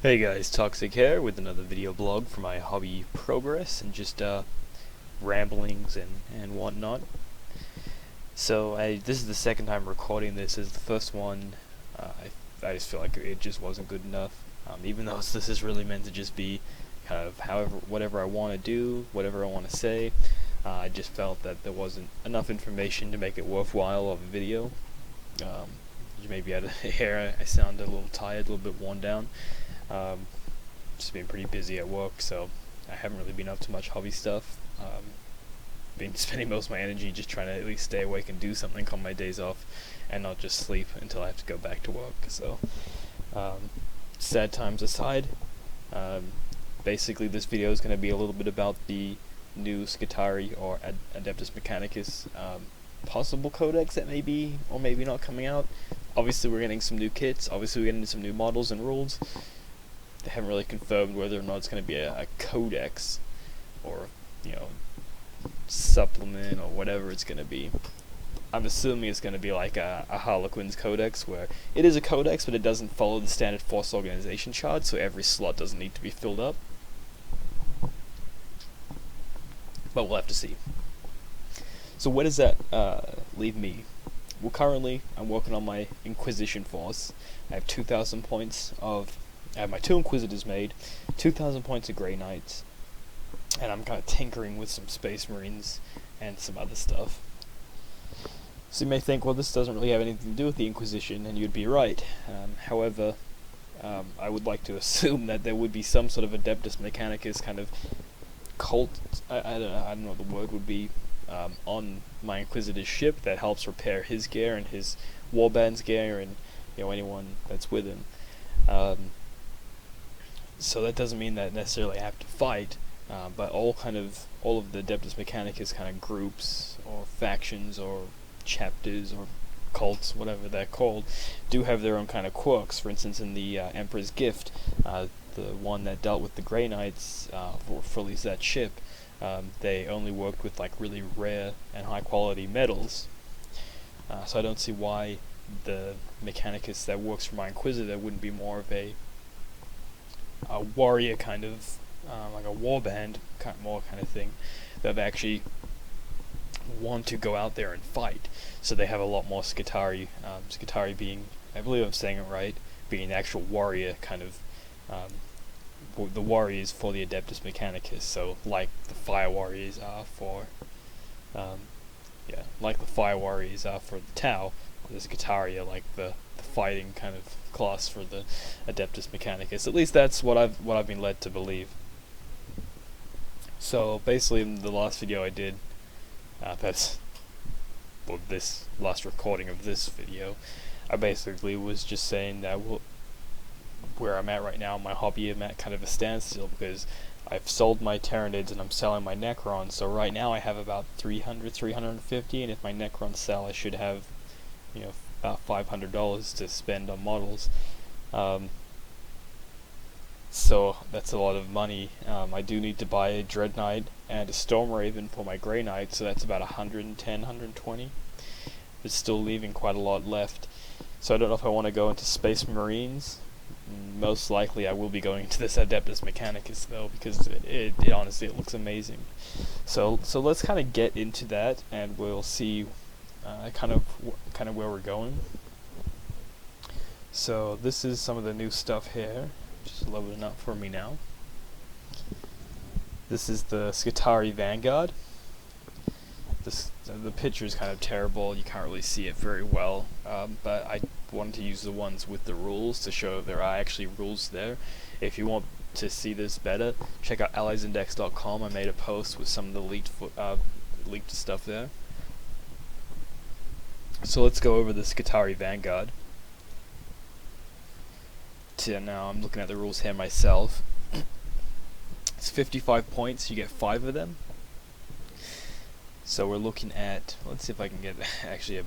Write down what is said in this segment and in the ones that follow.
Hey guys, Toxic here with another video blog for my hobby progress and just ramblings and whatnot. So this is the second time recording this. As the first one, I just feel like it just wasn't good enough. Even though this is really meant to just be kind of whatever I want to do, whatever I want to say. I just felt that there wasn't enough information to make it worthwhile of a video. You may be able to hear I sound a little tired, a little bit worn down. Just been pretty busy at work, so I haven't really been up to much hobby stuff. Been spending most of my energy just trying to at least stay awake and do something on my days off, and not just sleep until I have to go back to work. So, sad times aside, basically this video is going to be a little bit about the new Skitarii or Adeptus mechanicus possible codex that may be or maybe not coming out. Obviously we're getting some new kits, obviously we're getting some new models and rules. They haven't really confirmed whether or not it's going to be a codex or, supplement or whatever it's going to be. I'm assuming it's going to be like a Harlequin's codex, where it is a codex but it doesn't follow the standard force organization chart, so every slot doesn't need to be filled up. But we'll have to see. So where does that leave me? Well, currently I'm working on my Inquisition force. I have 2,000 points of... I have my 2 Inquisitors made, 2,000 points of Grey Knights, and I'm kind of tinkering with some Space Marines and some other stuff. So you may think, well, this doesn't really have anything to do with the Inquisition, and you'd be right. However, I would like to assume that there would be some sort of Adeptus mechanicus kind of cult, I don't know what the word would be, on my Inquisitor's ship that helps repair his gear and his warband's gear and anyone that's with him. So that doesn't mean that necessarily I have to fight, but all of the Adeptus mechanicus kind of groups or factions or chapters or cults, whatever they're called, do have their own kind of quirks. For instance, in the Emperor's Gift, the one that dealt with the Grey Knights, or for at least that ship, they only worked with like really rare and high quality metals. So I don't see why the mechanicus that works for my Inquisitor wouldn't be more of a warrior kind of, like a warband more kind of thing, that actually want to go out there and fight. So they have a lot more Skitarii, Skitarii being, I believe I'm saying it right, being the actual warrior kind of, the warriors for the Adeptus mechanicus. So like the fire warriors are for, like the fire warriors are for the Tau, the Skitarii are like the fighting kind of class for the Adeptus mechanicus. At least that's what I've been led to believe. So basically, in the last video I did, this last recording of this video, I basically was just saying that where I'm at right now in my hobby, I'm at kind of a standstill because I've sold my Tyranids and I'm selling my Necrons. So right now I have about 300, 350, and if my Necrons sell, I should have, about $500 to spend on models. So that's a lot of money. I do need to buy a Dread Knight and a Storm Raven for my Grey Knight, so that's about 110, 120. It's still leaving quite a lot left. So I don't know if I want to go into Space Marines. Most likely I will be going into this Adeptus mechanicus though, because it honestly it looks amazing. So let's kind of get into that, and we'll see kind of where we're going. So this is some of the new stuff here, just loading up for me now. This is the Skitarii Vanguard. The picture is kind of terrible, you can't really see it very well, but I wanted to use the ones with the rules to show there are actually rules there. If you want to see this better, check out alliesindex.com. I made a post with some of the leaked stuff there. So let's go over the Skitarii Vanguard. Now I'm looking at the rules here myself. It's 55 points, you get 5 of them. So we're looking at, let's see if I can get actually a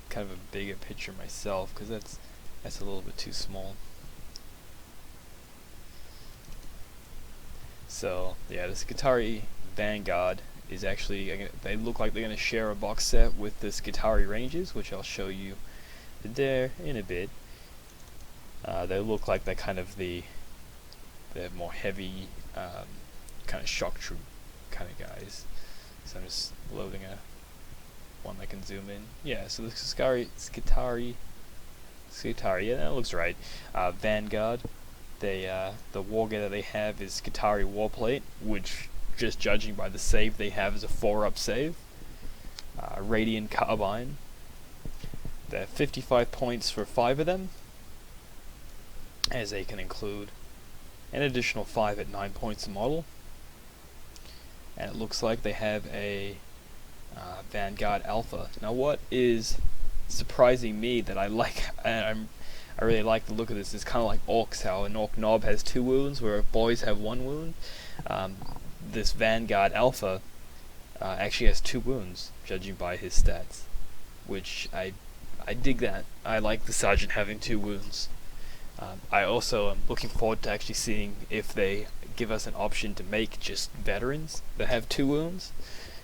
kind of a bigger picture myself, because that's a little bit too small. So yeah, the Skitarii Vanguard is actually, they look like they're going to share a box set with the Skitarii Rangers, which I'll show you there in a bit. They look like they're kind of the They're more heavy, kind of shock troop kind of guys. So I'm just loading one that can zoom in. Yeah, so the Skitarii, yeah, that looks right. Vanguard, the wargear that they have is Skitarii warplate, which, just judging by the save they have, is a 4-up save. Radiant carbine. They're 55 points for 5 of them, as they can include an additional 5 at 9 points a model. And it looks like they have a Vanguard Alpha. Now, what is surprising me that I like, and I really like the look of this, is kind of like Orcs, how an Orc Nob has 2 wounds, where boys have 1 wound. This Vanguard Alpha actually has 2 wounds, judging by his stats, which I dig that. I like the Sergeant having 2 wounds. I also am looking forward to actually seeing if they give us an option to make just veterans that have 2 wounds,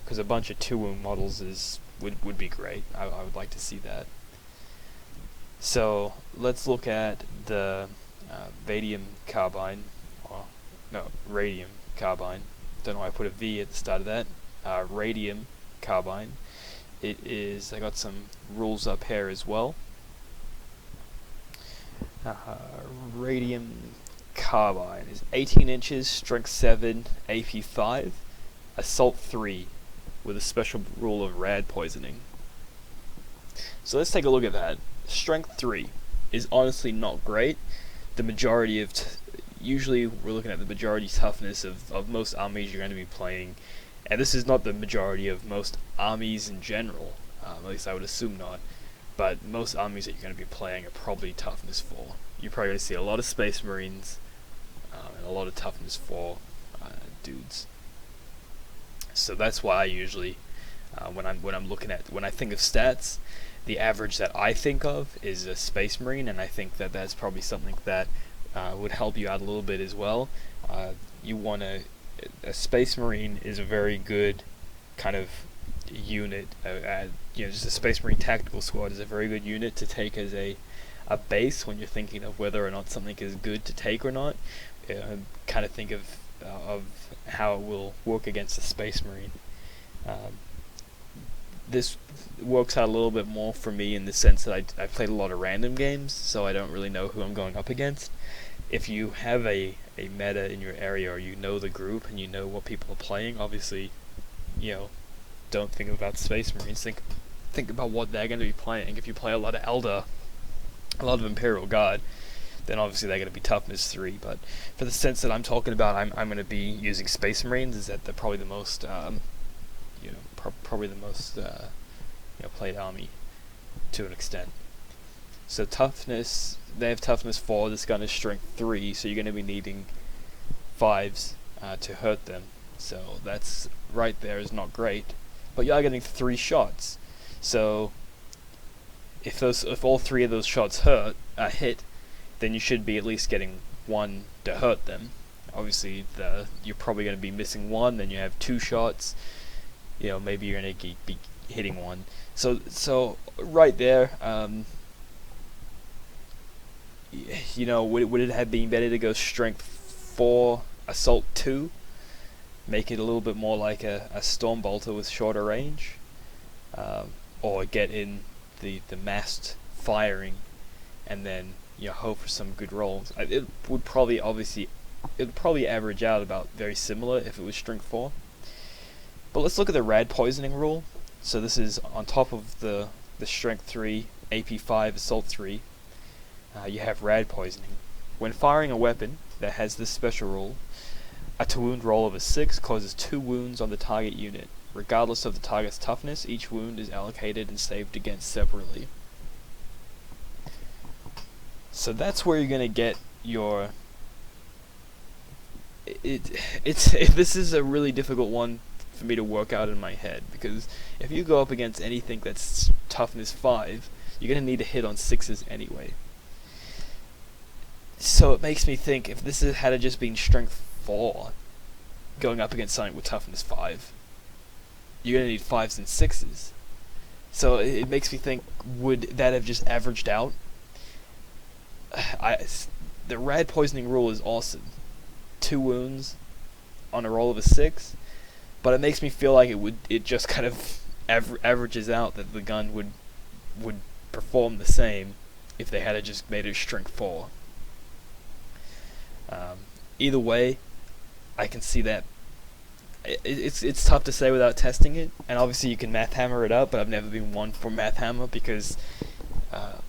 because a bunch of 2 wound models would be great. I would like to see that. So let's look at the Radium carbine. Radium carbine. Don't know why I put a V at the start of that. Radium carbine. It is. I got some rules up here as well. Radium carbine is 18 inches, strength 7, AP 5, assault 3, with a special rule of rad poisoning. So let's take a look at that. Strength 3 is honestly not great. The majority of usually we're looking at the majority toughness of most armies you're going to be playing, and this is not the majority of most armies in general, at least I would assume not, but most armies that you're going to be playing are probably toughness 4. You're probably going to see a lot of Space Marines and a lot of toughness 4 dudes. So that's why I usually, when I think of stats, the average that I think of is a Space Marine, and I think that that's probably something that would help you out a little bit as well. You want a Space Marine is a very good kind of unit. Just a Space Marine tactical squad is a very good unit to take as a base when you're thinking of whether or not something is good to take or not. Kind of think of how it will work against a Space Marine. This works out a little bit more for me in the sense that I played a lot of random games, so I don't really know who I'm going up against. If you have a meta in your area, or you know the group and you know what people are playing, obviously, don't think about Space Marines. Think about what they're going to be playing. If you play a lot of Eldar, a lot of Imperial Guard, then obviously they're going to be toughness 3. But for the sense that I'm talking about, I'm going to be using Space Marines. Is that they're probably the most, played army to an extent. So toughness, they have toughness 4. This gun is strength 3, so you're going to be needing 5s to hurt them. So that's right there is not great, but you are getting 3 shots. So if all 3 of those shots hit, then you should be at least getting 1 to hurt them. Obviously, you're probably going to be missing 1. Then you have 2 shots. Maybe you're going to be hitting 1. So right there, would it have been better to go strength 4, assault 2? Make it a little bit more like a Stormbolter with shorter range, or get in the massed firing, and then hope for some good rolls. It would probably average out about very similar if it was strength 4. But let's look at the rad poisoning rule. So this is on top of the strength 3, AP 5, assault 3. You have rad poisoning. When firing a weapon that has this special rule, a to wound roll of a 6 causes 2 wounds on the target unit. Regardless of the target's toughness, each wound is allocated and saved against separately. So that's where you're gonna get your. This is a really difficult one for me to work out in my head, because if you go up against anything that's toughness 5, you're gonna need to hit on 6s anyway. So it makes me think, if this had just been strength 4 going up against something with toughness 5, you're gonna need 5s and 6s. So it makes me think, would that have just averaged out? The rad poisoning rule is awesome, 2 wounds on a roll of a 6, but it makes me feel like it just kind of averages out that the gun would perform the same if they had just made it strength 4. Either way, I can see that. It's tough to say without testing it, and obviously you can math hammer it up, but I've never been one for math hammer because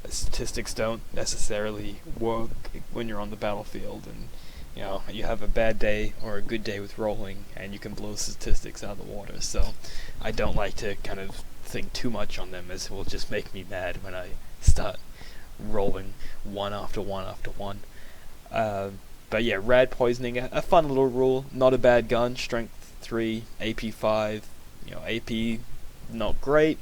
statistics don't necessarily work when you're on the battlefield, and you have a bad day or a good day with rolling, and you can blow statistics out of the water. So I don't like to kind of think too much on them, as it will just make me mad when I start rolling one after one after one. But yeah, rad poisoning, a fun little rule, not a bad gun, strength 3, AP 5, AP not great,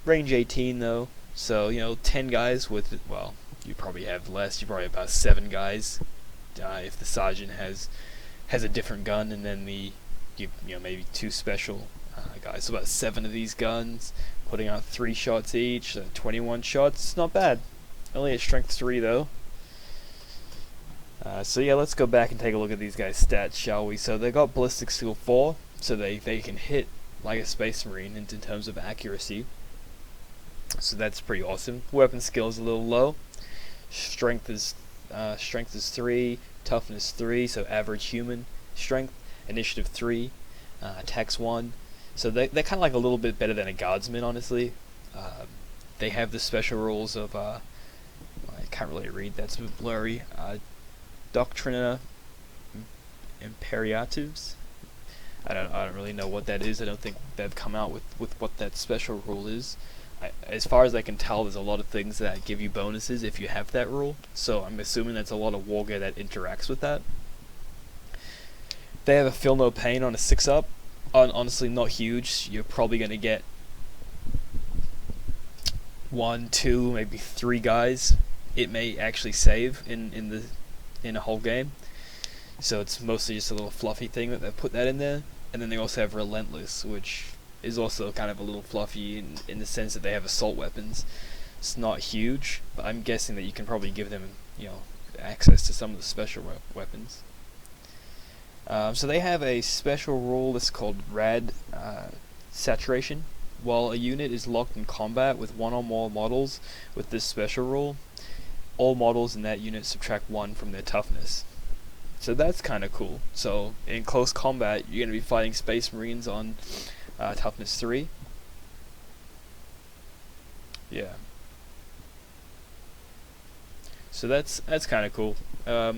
range 18 though, so 10 guys with, well, you probably have less, you probably have about 7 guys, if the sergeant has a different gun, and then maybe 2 special guys, so about 7 of these guns, putting out 3 shots each, so 21 shots, not bad, only at strength 3 though. So yeah, let's go back and take a look at these guys' stats, shall we? So they got ballistic skill 4, so they can hit like a space marine in terms of accuracy. So that's pretty awesome. Weapon skill is a little low. Strength is 3, toughness 3, so average human strength. Initiative 3, attacks 1. So they're kind of like a little bit better than a guardsman, honestly. They have the special rules of I can't really read, that's a bit blurry. Doctrina Imperativs. I don't really know what that is. I don't think they've come out with what that special rule is. As far as I can tell, there's a lot of things that give you bonuses if you have that rule, so I'm assuming that's a lot of wargear that interacts with that. They have a feel no pain on a 6-up. Honestly, not huge. You're probably going to get 1, 2, maybe 3 guys. It may actually save in a whole game, so it's mostly just a little fluffy thing that they put that in there. And then they also have relentless, which is also kind of a little fluffy in the sense that they have assault weapons. It's not huge, but I'm guessing that you can probably give them access to some of the special weapons. So they have a special rule that's called rad saturation. While a unit is locked in combat with 1 or more models with this special rule, all models in that unit subtract 1 from their toughness. So that's kind of cool. So in close combat, you're going to be fighting Space Marines on toughness 3. Yeah. So that's kind of cool. I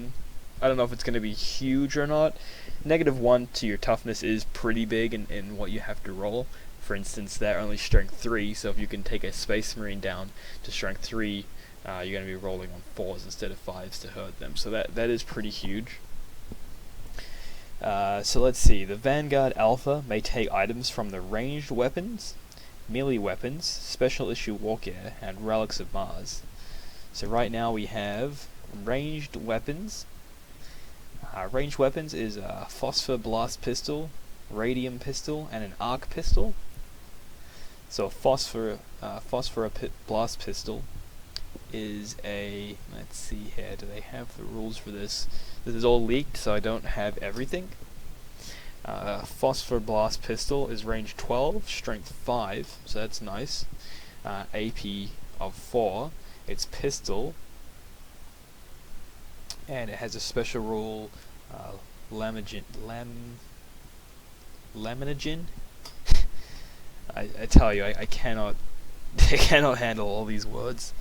don't know if it's going to be huge or not. -1 to your toughness is pretty big in what you have to roll. For instance, they're only strength 3, so if you can take a Space Marine down to strength 3, you're going to be rolling on 4s instead of 5s to hurt them. So that is pretty huge. So let's see. The Vanguard Alpha may take items from the ranged weapons, melee weapons, special issue wargear, and relics of Mars. So right now we have ranged weapons. Ranged weapons is a phosphor blast pistol, radium pistol, and an arc pistol. So a phosphor blast pistol is a, let's see here, do they have the rules for this? This is all leaked, so I don't have everything. Phosphor blast pistol is range 12, strength 5, so that's nice. AP of 4, it's pistol, and it has a special rule, laminogen. I tell you, I cannot I cannot handle all these words.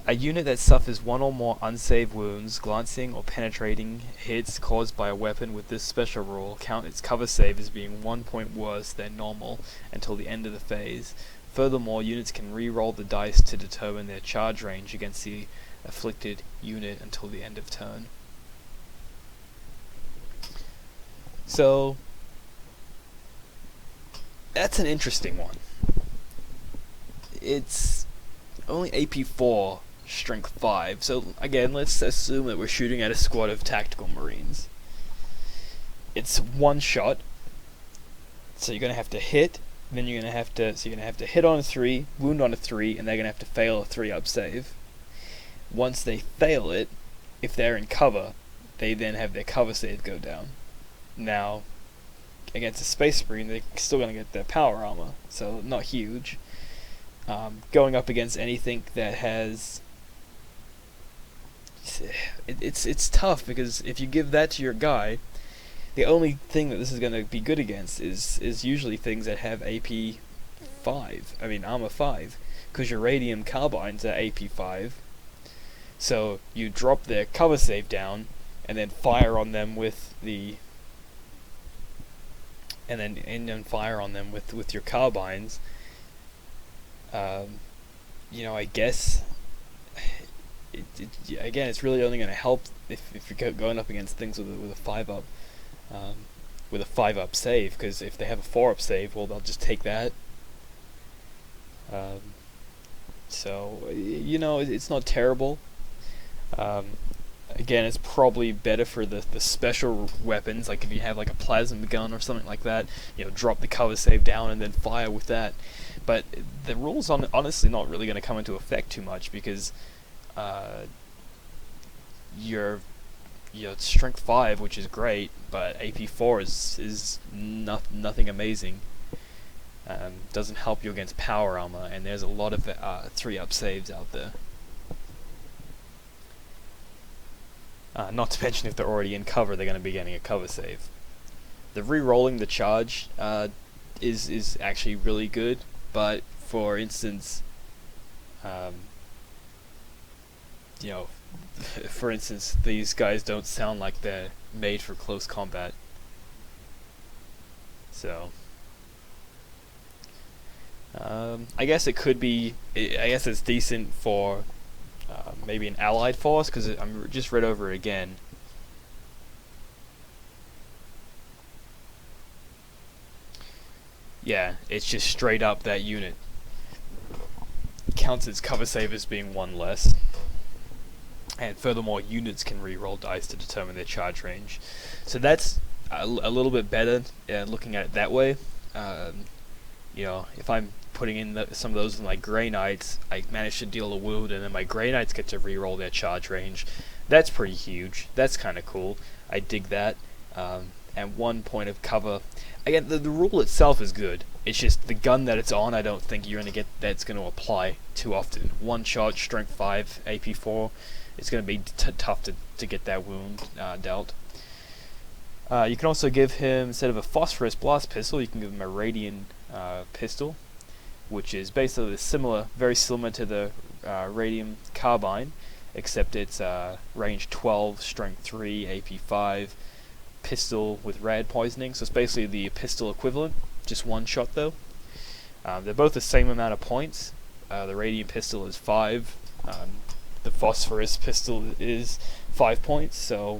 A unit that suffers 1 or more unsaved wounds, glancing or penetrating hits caused by a weapon with this special rule count its cover save as being 1 point worse than normal until the end of the phase. Furthermore, units can re-roll the dice to determine their charge range against the afflicted unit until the end of turn. So, that's an interesting one. It's only AP 4, strength 5, so again, let's assume that we're shooting at a squad of tactical marines. It's one shot, so you're gonna have to hit, then you're gonna have to hit on a 3, wound on a 3, and they're gonna have to fail a 3-up save. Once they fail it, if they're in cover, they then have their cover save go down. Now, against a Space Marine, they're still going to get their power armor, so not huge. Going up against anything that has... It's tough, because if you give that to your guy, the only thing that this is going to be good against is usually things that have AP 5, armor 5, because your radium carbines are AP 5, so you drop their cover save down, and then fire on them with the... and then fire on them with your carbines. I guess... again, it's really only going to help if you're going up against things with a 5-up. With a 5-up save, because if they have a 4-up save, well, they'll just take that. So, it's not terrible. Again, it's probably better for the special weapons, like if you have like a plasma gun or something like that, drop the cover save down and then fire with that. But the rules honestly not really going to come into effect too much, because your strength 5, which is great, but AP 4 is nothing amazing. Doesn't help you against power armor, and there's a lot of 3-up saves out there. Not to mention, if they're already in cover, they're going to be getting a cover save. The re-rolling the charge is actually really good, but for instance, these guys don't sound like they're made for close combat. So, I guess it could be. I guess it's decent for maybe an allied force, because I'm just read over it again. Yeah, it's just straight up that unit counts its cover save as being 1 less. And furthermore, units can re-roll dice to determine their charge range. So that's a little bit better, looking at it that way. If I'm putting in some of those in my Grey Knights, I manage to deal a wound, and then my Grey Knights get to re-roll their charge range. That's pretty huge. That's kind of cool. I dig that. And 1 point of cover. Again, the rule itself is good. It's just the gun that it's on, I don't think you're going to get that's going to apply too often. 1 shot, strength 5, AP 4. It's going to be tough to get that wound dealt. You can also give him, instead of a phosphorus blast pistol, you can give him a radiant pistol, which is basically very similar to the radium carbine, except it's range 12, strength 3, AP 5, pistol with rad poisoning. So it's basically the pistol equivalent, just 1 shot though. They're both the same amount of points. The radiant pistol is 5. The phosphorus pistol is 5 points, so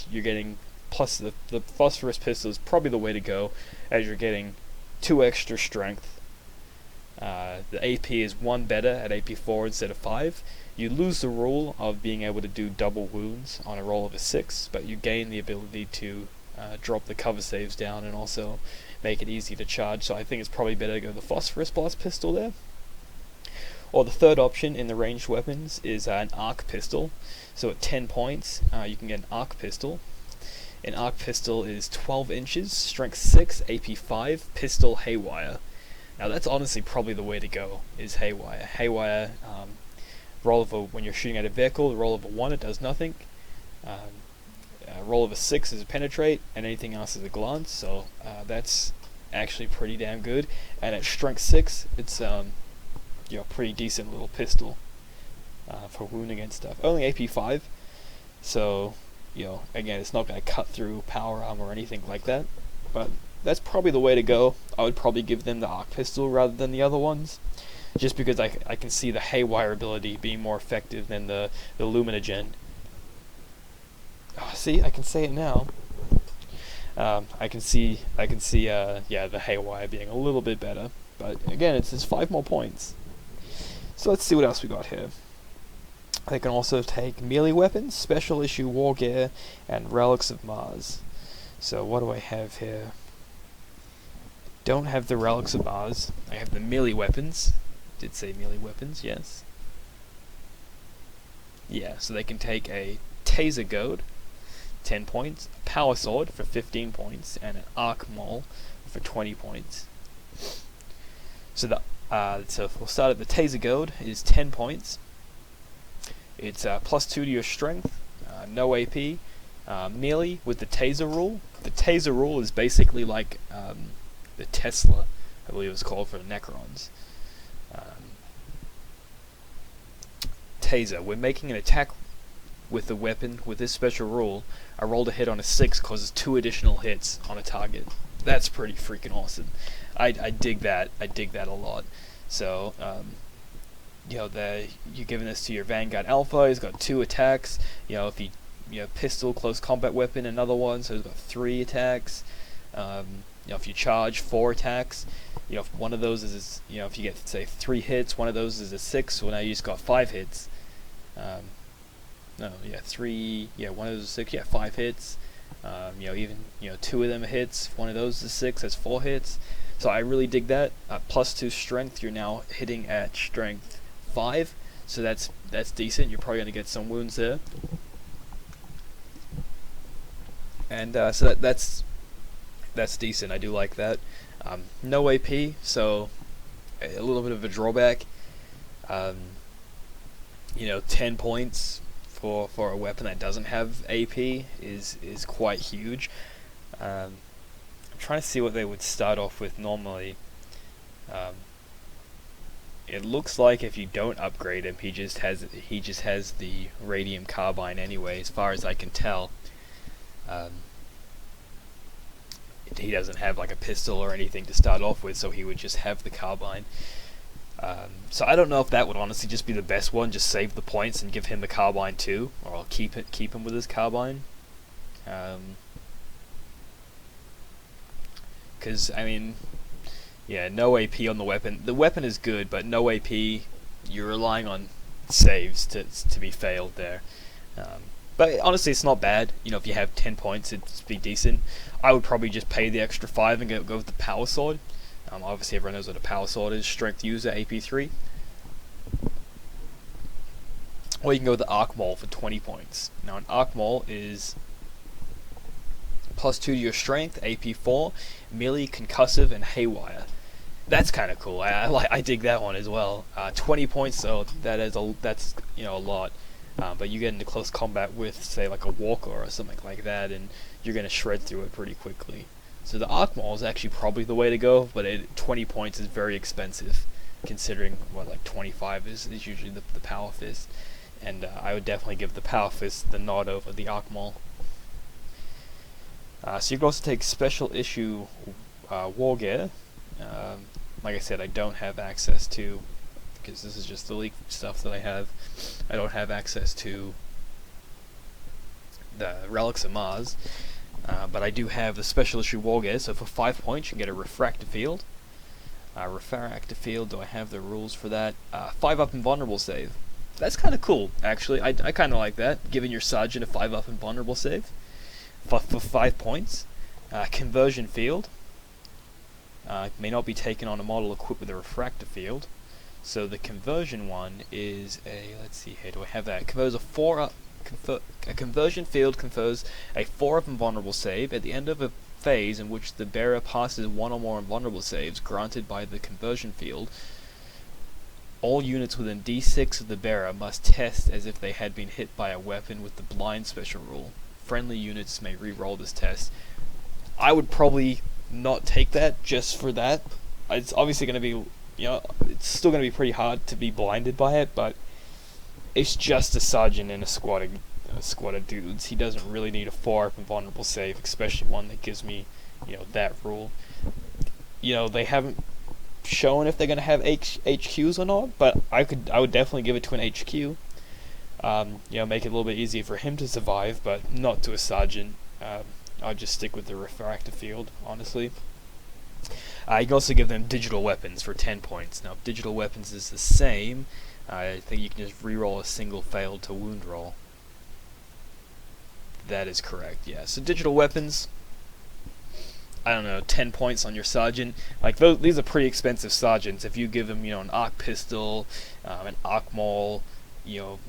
you're getting, plus the phosphorus pistol is probably the way to go, as you're getting 2 extra strength. The AP is 1 better at AP 4 instead of 5. You lose the rule of being able to do double wounds on a roll of a 6, but you gain the ability to drop the cover saves down and also make it easy to charge, so I think it's probably better to go the phosphorus blast pistol there. Or the third option in the ranged weapons is an arc pistol. So at 10 points, you can get an arc pistol. An arc pistol is 12 inches, strength 6, AP 5, pistol haywire. Now that's honestly probably the way to go, is haywire. Haywire, when you're shooting at a vehicle, the roll of a 1, it does nothing. Roll of a 6 is a penetrate, and anything else is a glance, so that's actually pretty damn good. And at strength 6, it's pretty decent little pistol for wounding and stuff. Only AP 5, so again, it's not going to cut through power armor or anything like that, but that's probably the way to go. I would probably give them the arc pistol rather than the other ones, just because I can see the haywire ability being more effective than the Luminogen. Oh, see, I can say it now. I can see the haywire being a little bit better, but again, it's 5 more points. So let's see what else we got here. They can also take melee weapons, special issue wargear, and relics of Mars. So what do I have here? Don't have the relics of Mars. I have the melee weapons. Did say melee weapons, yes. Yeah, so they can take a taser goad, 10 points, a power sword for 15 points, and an arc maul for 20 points. So we'll start at the taser goad. Is 10 points. It's +2 to your strength, no AP, melee with the taser rule. The taser rule is basically like the Tesla, I believe it's called, for the Necrons. Taser. When making an attack with the weapon with this special rule, I rolled a hit on a 6, causes 2 additional hits on a target. That's pretty freaking awesome. I dig that. I dig that a lot. So, you're giving this to your Vanguard Alpha. He's got 2 attacks. If you pistol, close combat weapon, another one, so he's got 3 attacks. If you charge, 4 attacks. If one of those is, if you get, say, 3 hits, one of those is a 6, well, now you just got 5 hits. One of those is 6, 5 hits. Even 2 of them are hits. If one of those is 6, that's 4 hits. So I really dig that. +2 strength, you're now hitting at strength 5, so that's decent. You're probably gonna get some wounds there. And so that's decent. I do like that. No AP, so a little bit of a drawback. 10 points for a weapon that doesn't have AP is quite huge. I'm trying to see what they would start off with normally. It looks like if you don't upgrade him, he just has the radium carbine anyway, as far as I can tell. He doesn't have like a pistol or anything to start off with, so he would just have the carbine. So I don't know if that would honestly just be the best one. Just save the points and give him the carbine too, or I'll keep him with his carbine. Because no AP on the weapon. The weapon is good, but no AP. You're relying on saves to be failed there. But honestly, it's not bad. If you have 10 points, it'd be decent. I would probably just pay the extra 5 and go with the power sword. Obviously, everyone knows what a power sword is. Strength user, AP3. Or you can go with the arc maul for 20 points. Now, an arc maul is +2 to your strength, AP4, melee, concussive, and haywire. That's kind of cool. I dig that one as well. 20 points, so that's a lot. But you get into close combat with, say, like a walker or something like that, and you're going to shred through it pretty quickly. So the arc maul is actually probably the way to go, but 20 points is very expensive, considering like 25 is usually the power fist. And I would definitely give the power fist the nod over the arc maul. So you can also take special issue wargear. Like I said, I don't have access to, because this is just the leaked stuff that I have. I don't have access to the Relics of Mars, but I do have the special issue wargear. So for 5 points, you can get a refractive field. Refractive field. Do I have the rules for that? 5 up invulnerable save. That's kind of cool, actually. I kind of like that, giving your sergeant a 5 up invulnerable save for 5 points. Conversion field. May not be taken on a model equipped with a refractive field. So the conversion one is a, let's see here, do I have that? Confers a 4 up, a conversion field confers a 4 up invulnerable save at the end of a phase in which the bearer passes 1 or more invulnerable saves granted by the conversion field. All units within D6 of the bearer must test as if they had been hit by a weapon with the blind special rule. Friendly units may re-roll this test. I would probably not take that just for that. It's obviously going to be, it's still going to be pretty hard to be blinded by it, but it's just a sergeant and a squad of dudes. He doesn't really need a 4 up invulnerable save, especially one that gives me, that rule. They haven't shown if they're going to have HQs or not, but I would definitely give it to an HQ. Make it a little bit easier for him to survive, but not to a sergeant. I'll just stick with the refractive field, honestly. You can also give them digital weapons for 10 points. Now, if digital weapons is the same, I think you can just re-roll a single failed to wound roll. That is correct, yeah. So digital weapons, I don't know, 10 points on your sergeant. Like, these are pretty expensive sergeants. If you give them, an arc pistol, an arc maul,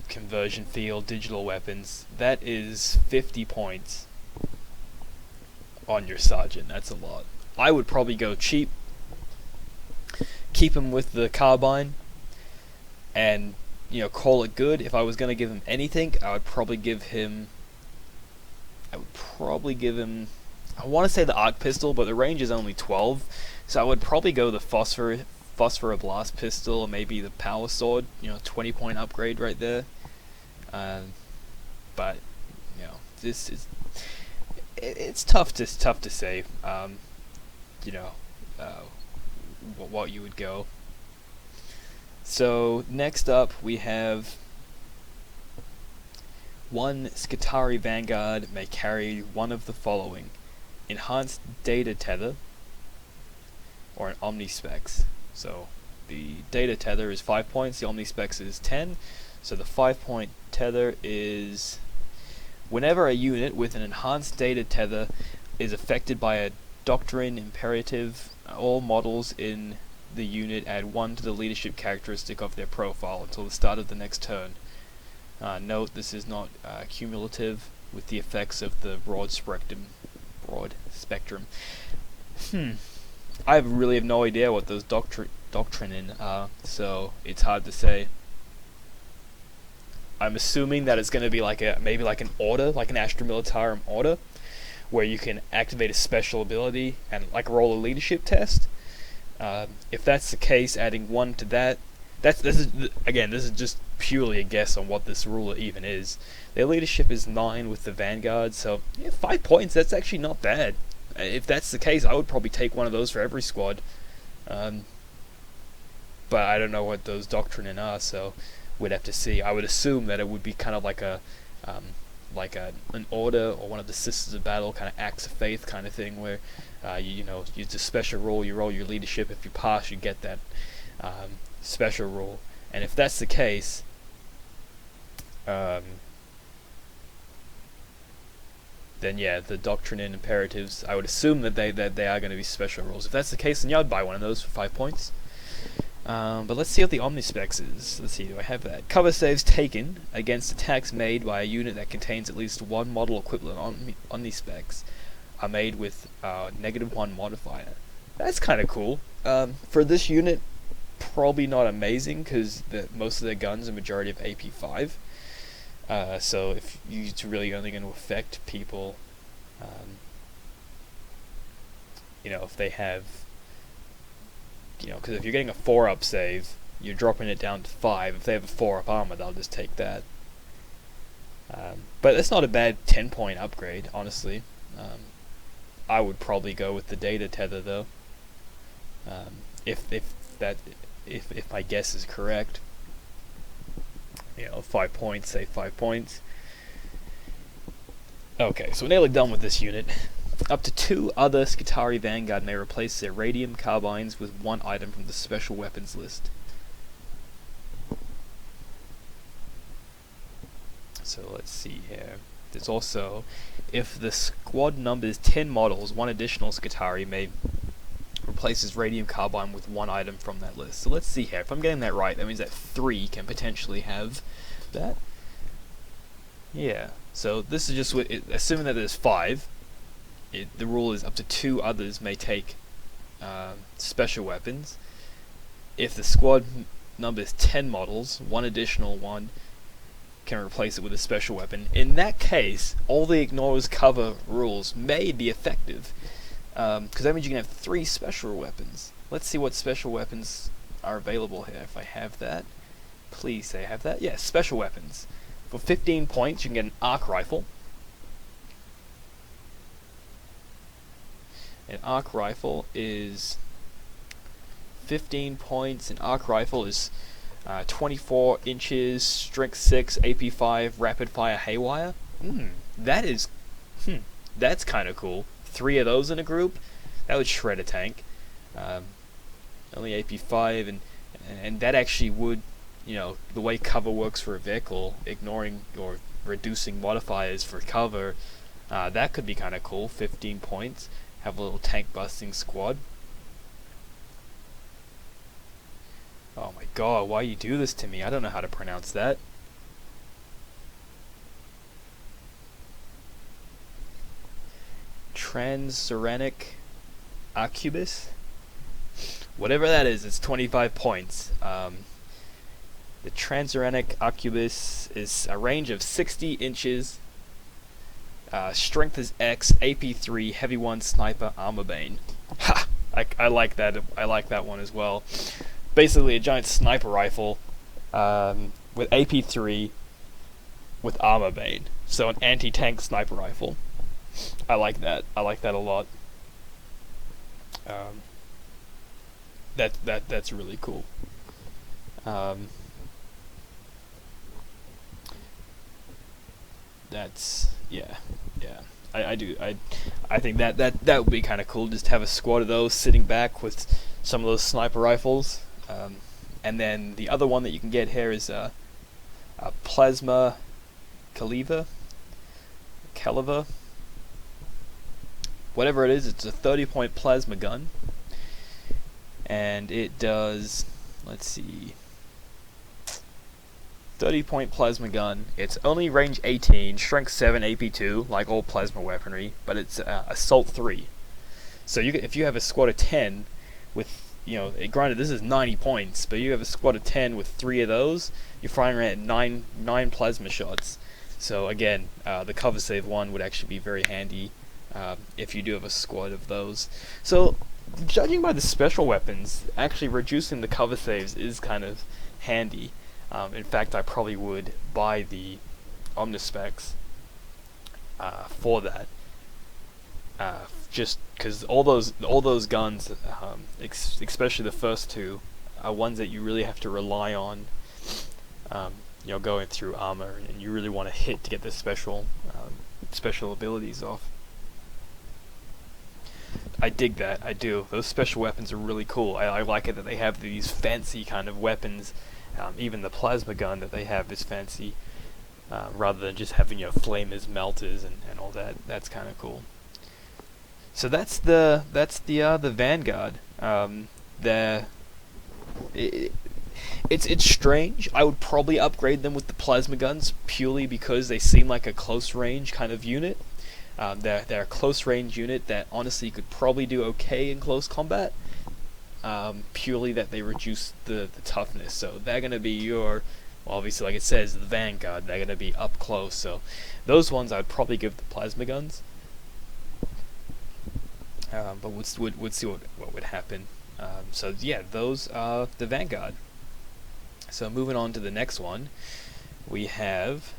conversion field, digital weapons, that is 50 points on your sergeant. That's a lot. I would probably go cheap, keep him with the carbine, and call it good. If I was going to give him anything, I would probably give him I want to say the arc pistol, but the range is only 12, so I would probably go the phosphor blast pistol, or maybe the power sword. 20 point upgrade right there. But this is it's tough to say. What you would go. So next up we have one Skitarii vanguard may carry one of the following: enhanced data tether or an omnispecs. So the data tether is 5 points, the omnispecs is 10. So the 5-point tether is whenever a unit with an enhanced data tether is affected by a doctrine imperative, all models in the unit add 1 to the leadership characteristic of their profile until the start of the next turn. Note, this is not cumulative with the effects of the broad spectrum. I really have no idea what those doctrine are, so it's hard to say. I'm assuming that it's going to be maybe like an order, like an Astra Militarum order, where you can activate a special ability and roll a leadership test. If that's the case, adding 1 to that, this is just purely a guess on what this rule even is. Their leadership is 9 with the vanguard, so 5 points, that's actually not bad. If that's the case, I would probably take one of those for every squad. But I don't know what those doctrine are, so we'd have to see. I would assume that it would be kind of like an order, or one of the Sisters of Battle, kind of acts of faith kind of thing, where you use a special rule, you roll your leadership, if you pass you get that special rule. And if that's the case, then the doctrine and imperatives, I would assume that they are going to be special rules. If that's the case, then I'd buy one of those for 5 points. But let's see what the omnispecs is. Let's see, do I have that? Cover saves taken against attacks made by a unit that contains at least one model equivalent omnispecs are made with -1 modifier. That's kind of cool. For this unit, probably not amazing, because most of their guns are majority of AP5. So if you're really only going to affect people, if they have, because if you're getting a 4-up save, you're dropping it down to 5. If they have a 4-up armor, they'll just take that. But that's not a bad 10-point upgrade, honestly. I would probably go with the data tether though. If my guess is correct. 5 points, say 5 points. Okay, so we're nearly done with this unit. Up to 2 other Skitarii Vanguard may replace their radium carbines with 1 item from the special weapons list. So let's see here. There's also, if the squad numbers 10 models, 1 additional Skitarii may replace his radium carbine with 1 item from that list. So let's see here. If I'm getting that right, that means that 3 can potentially have that. Yeah. So this is just assuming that there's 5. The rule is up to 2 others may take special weapons. If the squad numbers 10 models, 1 additional one can replace it with a special weapon. In that case, all the ignores cover rules may be effective, because that means you can have 3 special weapons. Let's see what special weapons are available here. If I have that, please say I have that. Yes, special weapons. For 15 points, you can get an arc rifle. An arc rifle is 15 points. An arc rifle is 24 inches, strength 6, AP5, rapid fire haywire. That's kind of cool. 3 of those in a group, that would shred a tank. Only AP5, and that actually would, the way cover works for a vehicle, ignoring or reducing modifiers for cover, that could be kind of cool. 15 points. Have a little tank busting squad. Oh my god, why you do this to me? I don't know how to pronounce that. Transuranic Arquebus. Whatever that is, it's 25 points. The Transuranic Arquebus is a range of 60 inches. Strength is X, AP3, Heavy 1, Sniper, Armor Bane. Ha! I like that. I like that one as well. Basically, a giant sniper rifle with AP3 with Armor Bane. So an anti-tank sniper rifle. I like that. I like that a lot. That's really cool. That's yeah. I think that would be kind of cool. Just have a squad of those sitting back with some of those sniper rifles. And then the other one that you can get here is a plasma caliver, whatever it is. It's a 30-point plasma gun, and it does, let's see, 30-point plasma gun. It's only range 18, strength 7, AP2, like all plasma weaponry, but it's assault 3. So if you have a squad of 10 with, granted this is 90 points, but you have a squad of 10 with 3 of those, you're firing around 9 plasma shots. So again, the cover save one would actually be very handy if you do have a squad of those. So judging by the special weapons, actually reducing the cover saves is kind of handy. In fact, I probably would buy the Omnispecs for that, just because all those guns, especially the first two, are ones that you really have to rely on. Going through armor, and you really want to hit to get the special abilities off. I dig that. I do. Those special weapons are really cool. I like it that they have these fancy kind of weapons. Even the plasma gun that they have is fancy, rather than just having flamers, melters, and all that. That's kind of cool. So that's the vanguard. It's strange. I would probably upgrade them with the plasma guns purely because they seem like a close range kind of unit. They're a close range unit that honestly could probably do okay in close combat. Purely that they reduce the toughness. So they're going to be obviously like it says, the vanguard, they're going to be up close. So those ones I'd probably give the plasma guns. But we'd see what would happen. So yeah, those are the vanguard. So moving on to the next one, we have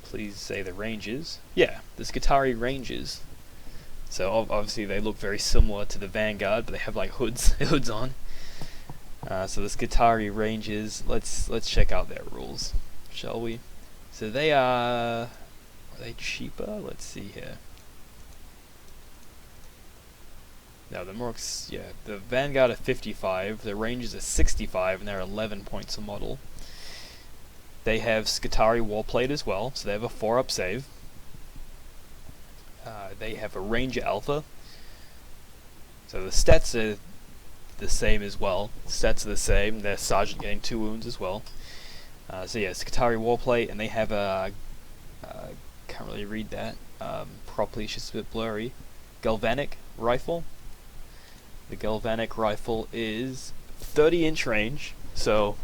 please say the ranges. Yeah, the Skitarii ranges. So obviously they look very similar to the vanguard, but they have like hoods on. So the Skitarii ranges. Let's check out their rules, shall we? So are they cheaper? Let's see here. No, the vanguard are 55. The ranges are 65, and they're 11 points a model. They have Skitarii warplate as well, so they have a 4-up save. They have a Ranger Alpha. So the stats are the same as well. Stats are the same. Their Sergeant getting 2 wounds as well. So yeah, Skitarii warplate, and they have a can't really read that properly. It's just a bit blurry. Galvanic rifle. The galvanic rifle is 30-inch range. So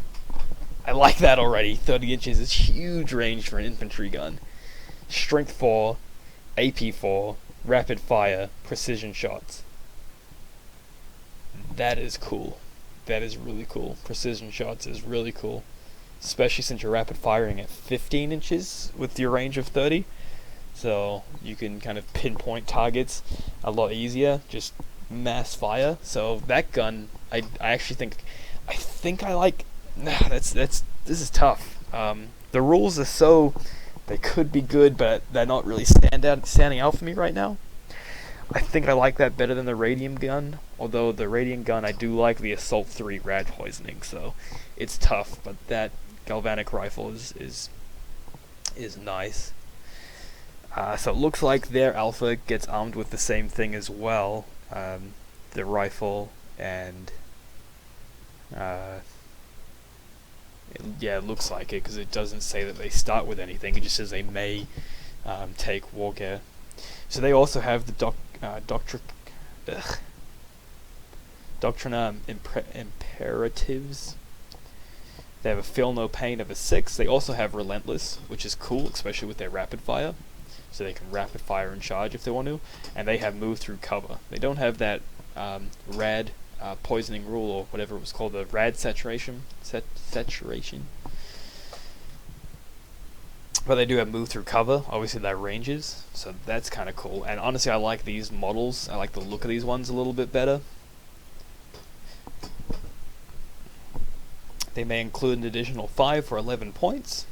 I like that already. 30 inches is huge range for an infantry gun. Strength 4, AP 4, rapid fire, precision shots. That is cool. That is really cool. Precision shots is really cool. Especially since you're rapid firing at 15 inches with your range of 30. So you can kind of pinpoint targets a lot easier. Just mass fire. So that gun, I think I like. This is tough. The rules are so, they could be good, but they're not really standing out for me right now. I think I like that better than the radium gun. Although the radium gun, I do like the assault 3 rad poisoning. So it's tough, but that galvanic rifle is nice. So it looks like their alpha gets armed with the same thing as well. The rifle and it looks like it because it doesn't say that they start with anything. It just says they may take wargear. So they also have the Doctrina Imperatives. They have a Feel No Pain of a 6. They also have Relentless, which is cool, especially with their rapid fire. So they can rapid fire and charge if they want to. And they have Move Through Cover. They don't have that Rad Poisoning Rule, or whatever it was called, the Rad Saturation. But they do have Move Through Cover. Obviously their ranges, so that's kind of cool. And honestly, I like these models. I like the look of these ones a little bit better. They may include an additional 5 for 11 points.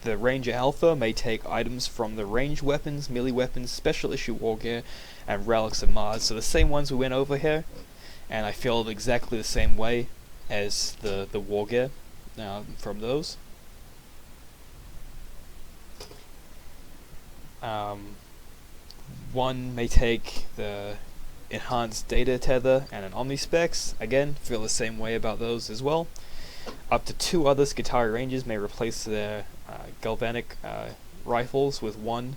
The Ranger Alpha may take items from the ranged weapons, melee weapons, special issue wargear, and relics of Mars. So the same ones we went over here, and I feel exactly the same way as the wargear from those. One may take the enhanced data tether and an omnispecs. Again, feel the same way about those as well. Up to 2 other Skitarii Rangers may replace their galvanic rifles with one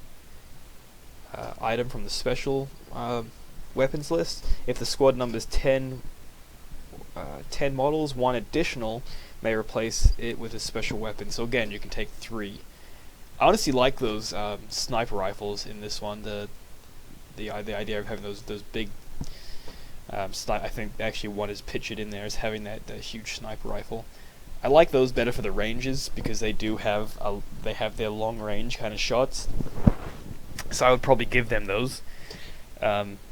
item from the special weapons list. If the squad numbers 10 models, 1 additional may replace it with a special weapon. So again, you can take 3. I honestly like those sniper rifles in this one. The idea of having those big I think actually one is pictured in there as having that huge sniper rifle. I like those better for the ranges because they do have their long range kind of shots. So I would probably give them those.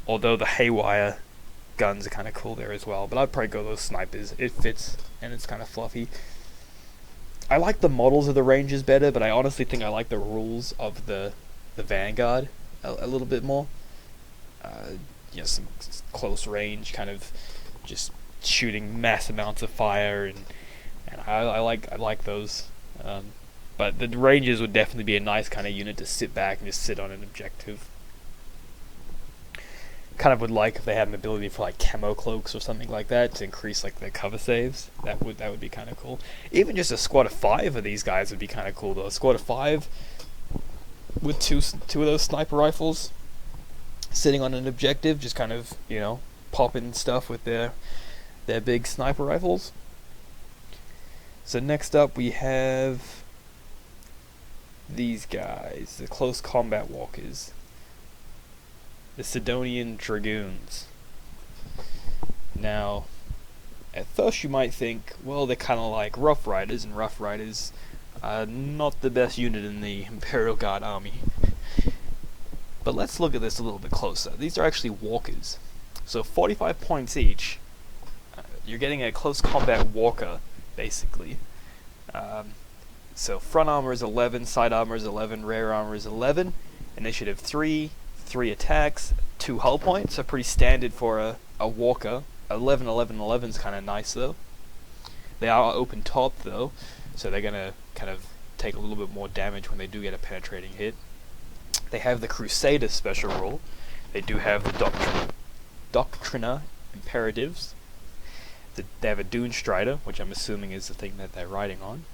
Although the haywire guns are kind of cool there as well, but I'd probably go those snipers. It fits and it's kind of fluffy. I like the models of the Rangers better, but I honestly think I like the rules of the Vanguard a little bit more. Some close range, kind of just shooting mass amounts of fire, and I like those. But the Rangers would definitely be a nice kind of unit to sit back and just sit on an objective. Kind of would like if they had an ability for like camo cloaks or something like that to increase like their cover saves. That would be kind of cool. Even just a squad of 5 of these guys would be kind of cool though. A squad of 5 with two of those sniper rifles, sitting on an objective, just kind of popping stuff with their big sniper rifles. So next up we have these guys, the close combat walkers. The Sidonian dragoons. Now, at first you might think, well, they're kind of like Rough Riders, and Rough Riders are not the best unit in the Imperial Guard army. But let's look at this a little bit closer. These are actually walkers. So 45 points each. You're getting a close combat walker, basically. So front armor is 11, side armor is 11, rear armor is 11, initiative 3 attacks, 2 hull points, so pretty standard for a walker. 11, 11, 11 is kind of nice though. They are open top though, so they're going to kind of take a little bit more damage when they do get a penetrating hit. They have the Crusader special rule. They do have the Doctrina Imperatives. They have a Ironstrider, which I'm assuming is the thing that they're riding on.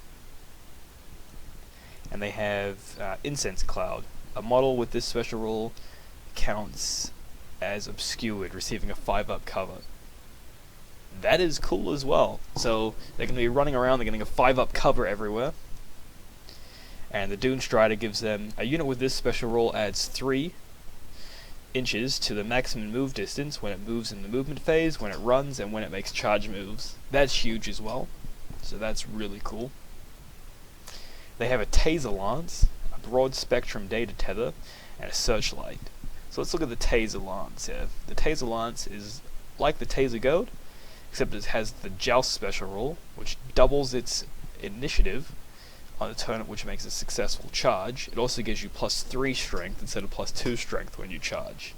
And they have Incense Cloud. A model with this special rule counts as obscured, receiving a 5-up cover. That is cool as well. So they're going to be running around, they're getting a 5-up cover everywhere. And the Ironstrider gives them, a unit with this special rule adds 3 inches to the maximum move distance when it moves in the movement phase, when it runs, and when it makes charge moves. That's huge as well. So that's really cool. They have a Taser Lance, a broad spectrum data tether, and a searchlight. So let's look at the Taser Lance here. The Taser Lance is like the Taser Goad, except it has the Joust special rule, which doubles its initiative on a turn which makes a successful charge. It also gives you +3 strength instead of +2 strength when you charge.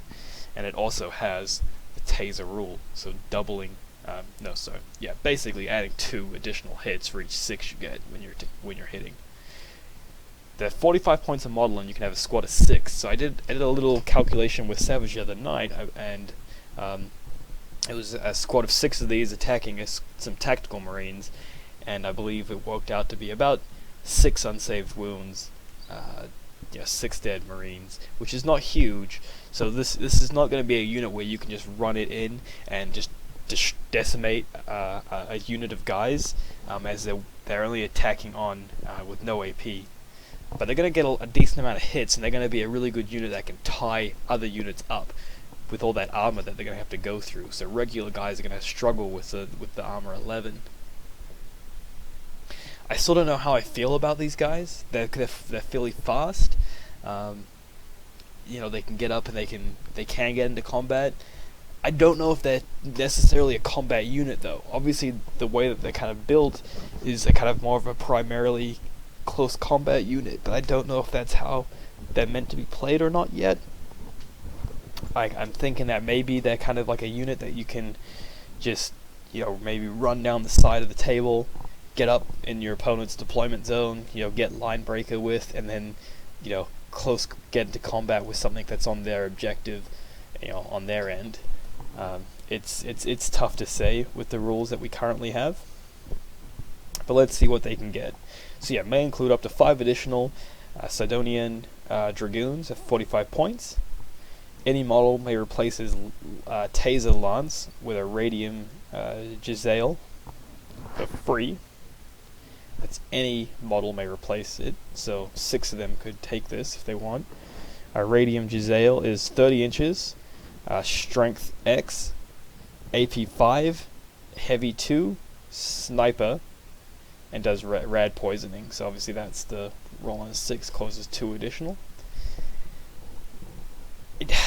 And it also has the Taser rule, so doubling, basically adding 2 additional hits for each 6 you get when you're hitting. They're 45 points a model, and you can have a squad of 6. So I did a little calculation with Savage the other night, and it was a squad of 6 of these attacking some tactical marines, and I believe it worked out to be about 6 unsaved wounds 6 dead Marines, which is not huge. So this is not going to be a unit where you can just run it in and just decimate a unit of guys, as they're only attacking on with no AP. But they're going to get a decent amount of hits, and they're going to be a really good unit that can tie other units up with all that armor that they're going to have to go through. So regular guys are going to struggle with the armor 11. I still don't know how I feel about these guys. They're fairly fast. They can get up and they can get into combat. I don't know if they're necessarily a combat unit though. Obviously, the way that they're kind of built is a kind of more of a primarily close combat unit, but I don't know if that's how they're meant to be played or not yet. I'm thinking that maybe they're kind of like a unit that you can just, maybe run down the side of the table, get up in your opponent's deployment zone, get line breaker with, and then, get into combat with something that's on their objective, on their end. It's tough to say with the rules that we currently have, but let's see what they can get. So yeah, may include up to 5 additional Sidonian dragoons at 45 points. Any model may replace his taser lance with a radium Giselle for free. That's any model may replace it, so 6 of them could take this if they want. Radium Giselle is 30 inches, strength X, AP 5, heavy 2, sniper, and does rad poisoning. So obviously that's the roll on a 6 causes 2 additional.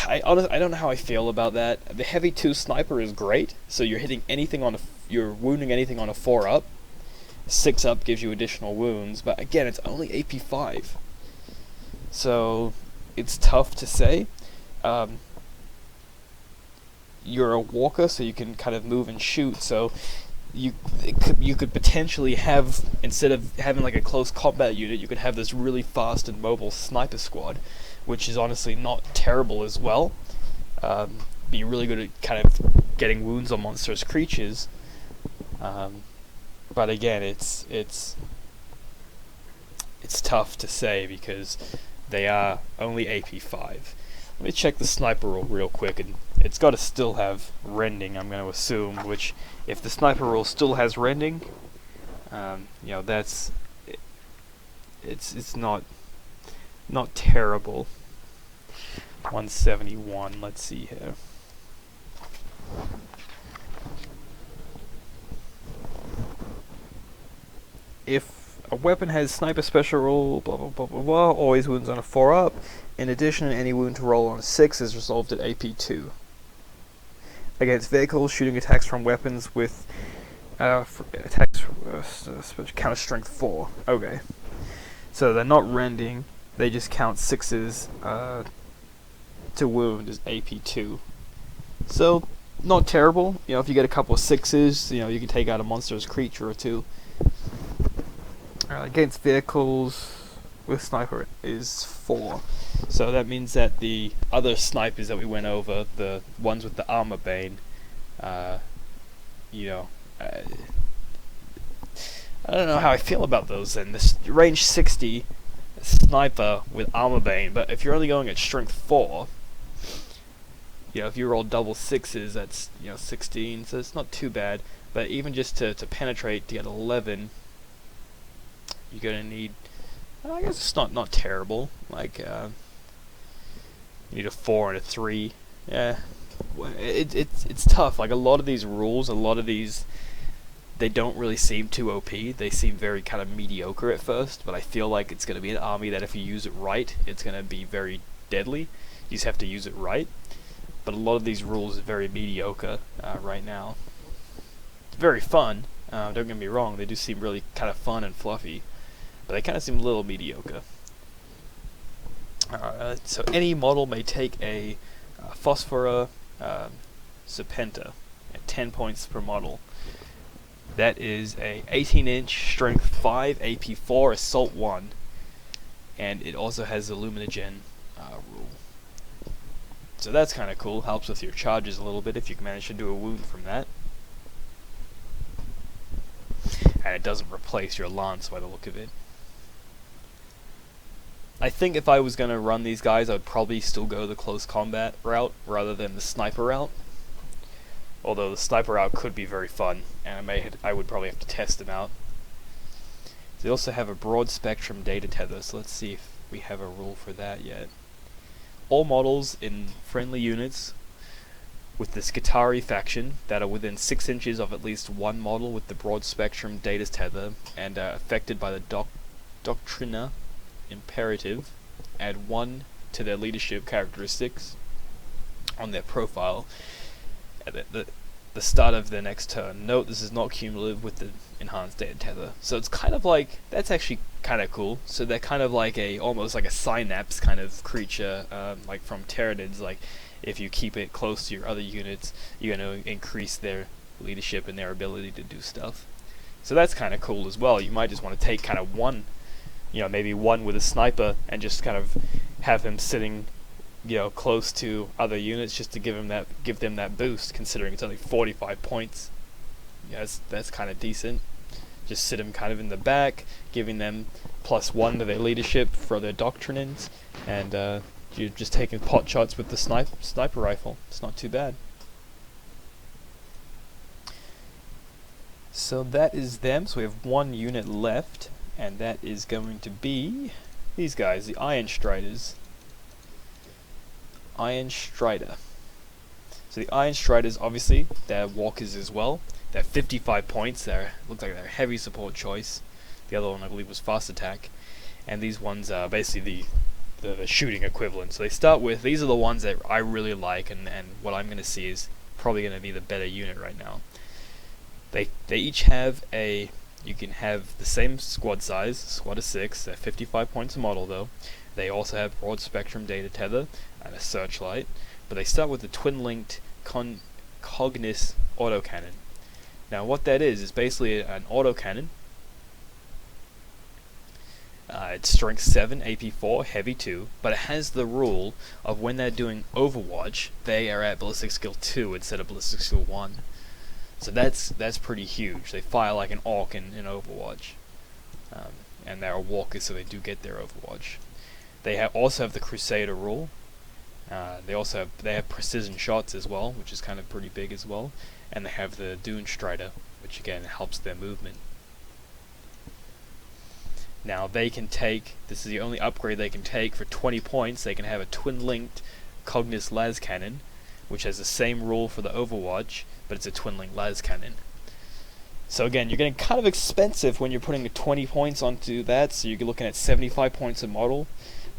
I don't know how I feel about that. The heavy 2 sniper is great, so you're hitting anything you're wounding anything on a 4 up. 6 up gives you additional wounds, but again, it's only AP 5, so it's tough to say. You're a walker, so you can kind of move and shoot, so you could potentially have, instead of having like a close combat unit, you could have this really fast and mobile sniper squad, which is honestly not terrible as well. Be really good at kind of getting wounds on monstrous creatures. But again, it's tough to say because they are only AP 5. Let me check the sniper rule real quick, and it's got to still have rending, I'm going to assume, which, if the sniper rule still has rending, that's... It's not terrible. 171, let's see here. If a weapon has sniper special rule, blah blah blah blah blah, always wounds on a 4 up. In addition, any wound to roll on a 6 is resolved at AP 2. Against vehicles, shooting attacks from weapons with attacks counter strength 4. Okay, so they're not rending; they just count 6s to wound as AP 2. So not terrible. If you get a couple of 6s, you can take out a monstrous creature or 2. Against vehicles with sniper is 4. So that means that the other snipers that we went over, the ones with the armor bane, I don't know how I feel about those then. This range 60 sniper with armor bane, but if you're only going at strength 4, if you roll double 6s, that's 16, so it's not too bad. But even just to penetrate to get 11, you're gonna need, I guess it's not terrible. Like you need a 4 and a 3. Yeah, it's tough. Like a lot of these rules, they don't really seem too OP. They seem very kind of mediocre at first, but I feel like it's gonna be an army that if you use it right, it's gonna be very deadly. You just have to use it right. But a lot of these rules are very mediocre right now. It's very fun. Don't get me wrong; they do seem really kind of fun and fluffy, but they kind of seem a little mediocre. So any model may take a Phosphora Serpenta at 10 points per model. That is a 18-inch, strength 5, AP 4, assault 1, and it also has the Luminogen rule. So that's kind of cool. Helps with your charges a little bit if you can manage to do a wound from that. And it doesn't replace your lance by the look of it. I think if I was going to run these guys, I would probably still go the close combat route rather than the sniper route. Although the sniper route could be very fun, and I would probably have to test them out. They also have a broad spectrum data tether, so let's see if we have a rule for that yet. All models in friendly units with the Skitarii faction that are within 6 inches of at least one model with the broad spectrum data tether and are affected by the Doctrina imperative, add 1 to their leadership characteristics on their profile at the start of their next turn. Note this is not cumulative with the enhanced data tether. So it's kind of like, that's actually kind of cool. So they're kind of like almost like a synapse kind of creature, like from Pteranids. Like if you keep it close to your other units, you're going to increase their leadership and their ability to do stuff. So that's kind of cool as well. You might just want to take kind of one, maybe one with a sniper and just kind of have him sitting, close to other units just to give them that boost, considering it's only 45 points. That's kind of decent. Just sit them kind of in the back, giving them +1 to their leadership for their doctrinins, and you're just taking pot shots with the sniper rifle. It's not too bad. So that is them. So we have 1 unit left, and that is going to be these guys, the Ironstriders. Ironstrider. So the Ironstriders, obviously, they're walkers as well. They're 55 points. Looks like they're a heavy support choice. The other one, I believe, was fast attack. And these ones are basically the shooting equivalent. So they start with, these are the ones that I really like, and what I'm going to see is probably going to be the better unit right now. They each have you can have the same squad size, squad of 6. They're 55 points a model though. They also have broad spectrum data tether and a searchlight, but they start with the twin-linked Cognis autocannon. Now what that is basically an autocannon. It's strength 7, AP 4, heavy 2, but it has the rule of when they're doing Overwatch, they are at ballistic skill 2 instead of ballistic skill 1. So that's pretty huge. They fire like an orc in Overwatch, and they're a walker, so they do get their Overwatch. They also have the Crusader rule. They have precision shots as well, which is kind of pretty big as well, and they have the Ironstriders, which again helps their movement. Now they can take, this is the only upgrade they can take for 20 points. They can have a twin-linked Cognis las cannon, which has the same rule for the Overwatch, but it's a twin-linked las cannon. So again, you're getting kind of expensive when you're putting the 20 points onto that, so you're looking at 75 points a model.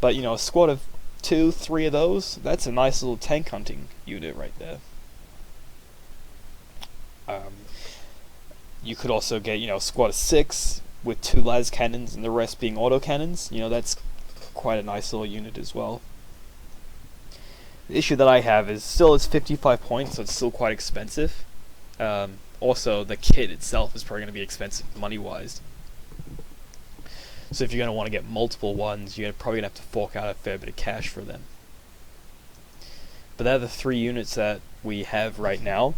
But a squad of 2, 3 of those, that's a nice little tank hunting unit right there. You could also get, a squad of 6 with 2 las cannons and the rest being autocannons. That's quite a nice little unit as well. The issue that I have is still it's 55 points, so it's still quite expensive. Also, the kit itself is probably going to be expensive money-wise. So if you're going to want to get multiple ones, you're probably going to have to fork out a fair bit of cash for them. But they're the 3 units that we have right now.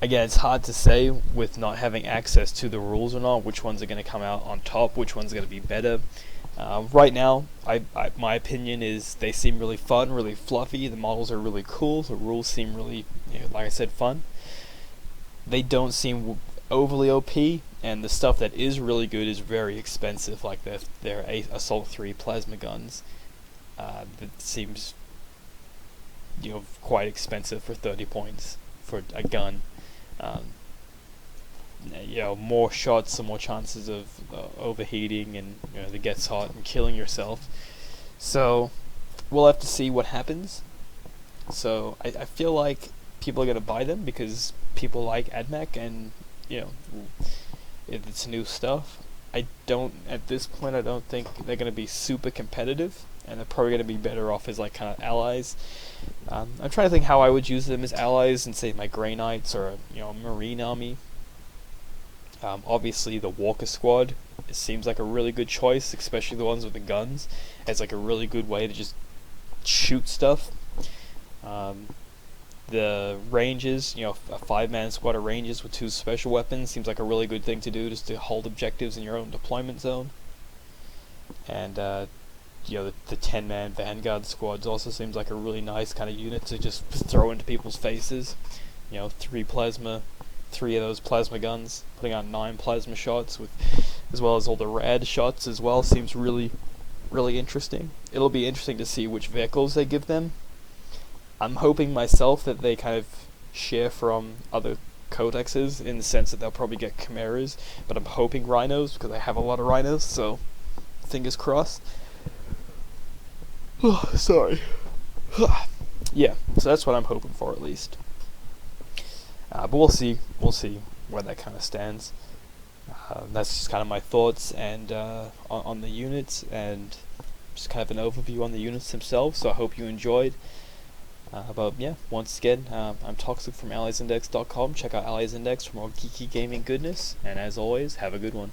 Again, it's hard to say with not having access to the rules or not, which ones are going to come out on top, which ones are going to be better. Right now, my opinion is they seem really fun, really fluffy. The models are really cool. The rules seem really, like I said, fun. They don't seem overly OP, and the stuff that is really good is very expensive, like their Assault 3 plasma guns. That seems, quite expensive for 30 points for a gun. More shots, some more chances of overheating, and it gets hot and killing yourself. So we'll have to see what happens. So I feel like people are going to buy them because people like AdMech, and it's new stuff. At this point I don't think they're going to be super competitive, and they're probably going to be better off as like kind of allies. I'm trying to think how I would use them as allies in, say, my Grey Knights or a Marine army. Obviously the Walker squad, it seems like a really good choice, especially the ones with the guns. It's like a really good way to just shoot stuff. The ranges, a 5-man squad of ranges with 2 special weapons seems like a really good thing to do, just to hold objectives in your own deployment zone. and you know, the 10-man vanguard squads also seems like a really nice kind of unit to just throw into people's faces. You know, 3 of those plasma guns, putting out 9 plasma shots, with as well as all the rad shots as well, seems really interesting. It'll be interesting to see which vehicles they give them. I'm hoping myself that they kind of share from other codexes, in the sense that they'll probably get chimeras, but I'm hoping rhinos, because I have a lot of rhinos, so fingers crossed. Sorry. Yeah, so that's what I'm hoping for, at least. But we'll see where that kind of stands. That's just kind of my thoughts and on the units, and just kind of an overview on the units themselves. So I hope you enjoyed. But yeah, once again, I'm Toxic from AlliesIndex.com. Check out Allies Index for more geeky gaming goodness. And as always, have a good one.